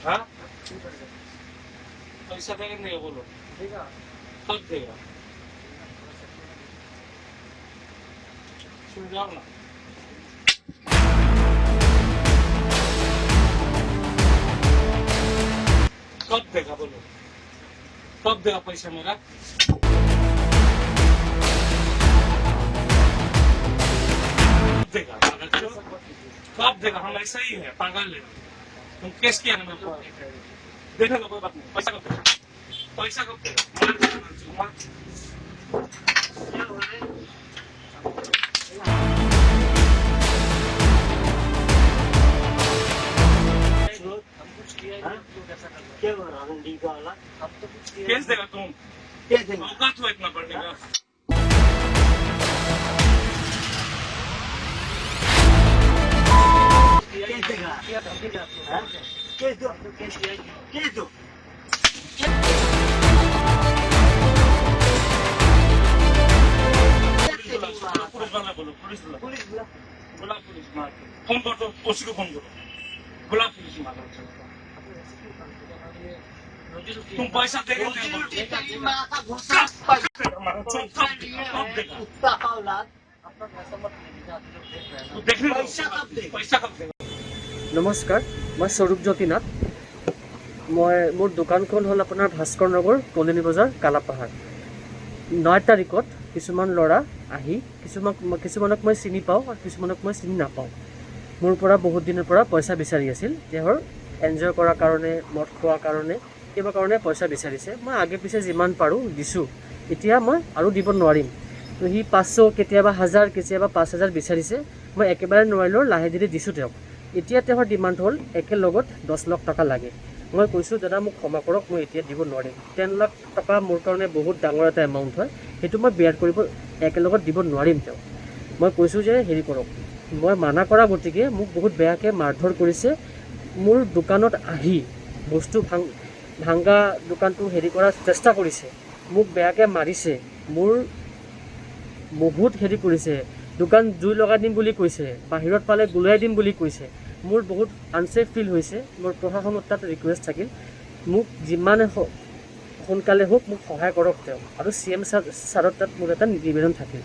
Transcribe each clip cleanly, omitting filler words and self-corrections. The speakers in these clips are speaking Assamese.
हाँ पैसा देगा नहीं बोलो कब देगा सुन जाओ ना कब देगा बोलो कब देगा पैसा मेरा देगा कब देगा हम ऐसा ही है पागल है तुम केस किया ना मेरे को देखेगा कोई बात नहीं पैसा कब देगा क्या हो रहा है लीगा वाला केस देगा तुम क्या देगा औकात हुआ इतना बढ़ेगा क्या देगा क्या दो क्या दो पुलिस वाला बोलो पुलिस वाला पुलिस बुला बुला पुलिस मार फोन कर दो उसी को फोन करो बुला पुलिस मार तुम पैसा देगा नहीं बोलो माँ का घुसा हमारा चौक कब देगा कुत्ता का औलाद तो देखने दो पैसा कब देगा नमस्कार मैं स्वरूपज्योति नाथ मैं मोर दुकानখন हल अपना भास्कर नगर कलनी बजार कालापाहार 9 तारिखत किछुमान लड़ा आही किछुमानक मैं चिनि पाऊँ और किछुमानक मैं चिनि नापाऊँ मोर परा बहुत दिनर परा पैसा विचारि आछिल तेहर एन्जय करार कारणे मद खोৱাৰ कारणे किबा कारणे पैसा विचारिছে मैं आगे पिछे जिमान पारो दिछु এতিয়া मैं आरो দিব নোৱাৰিম तो हि 500 केতিয়াबा 1000 केতিয়াबा 5000 विचारिছে मैं एकेबारे নোৱাৰিলো लाहे धीरे दिछु তেওঁক এতিয়া তেওঁৰ ডিমান্ড হল একে লগত 10 লাখ টাকা লাগে মই কৈছো দাদা মোক ক্ষমা কৰক মই এতিয়া দিব নোৱাৰিম 10 লাখ টাকা মোৰ কাৰণে বহুত ডাঙৰ এটা এমাউণ্ট হয় হেতু মই বিয়াৰ কৰিব একে লগত দিব নোৱাৰিম তেওঁ মই কৈছো যে হেৰি কৰক মই মানা কৰা গতিকে মোক বহুত বেয়াকে মাৰধৰ কৰিছে মোৰ দোকানত আহি বস্তু ভাঙা দোকানটো হেৰি কৰাৰ চেষ্টা কৰিছে মোক বেয়াকে মাৰিছে মোৰ বহুত হেৰি কৰিছে দোকান জুই লগাই দিম বুলি কৈছে বাহিৰত পালে গুলাই দিম বুলি কৈছে মোৰ বহুত আনসেফ ফিল হৈছে মোৰ প্ৰশাসনৰ তাত ৰিকুৱেষ্ট থাকিল মোক যিমানে সোনকালে হোক মোক সহায় কৰক তেওঁ আৰু সিএম ছাৰৰ তাত মোৰ এটা নিবেদন থাকিল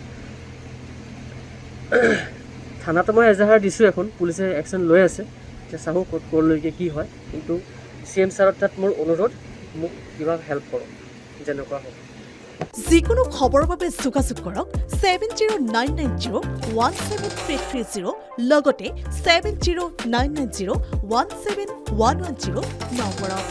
থানাত মই এজাহাৰ দিছোঁ এখন পুলিচে একশ্যন লৈ আছে যে চাহো ক'লৈকে কি হয় কিন্তু সিএম ছাৰৰ তাত মোৰ অনুৰোধ মোক কিবা হেল্প কৰক যেনেকুৱা হ'ব যিকোনো খবৰৰ বাবে যোগাযোগ কৰক 7099017330 লগতে 7099017110 নম্বৰত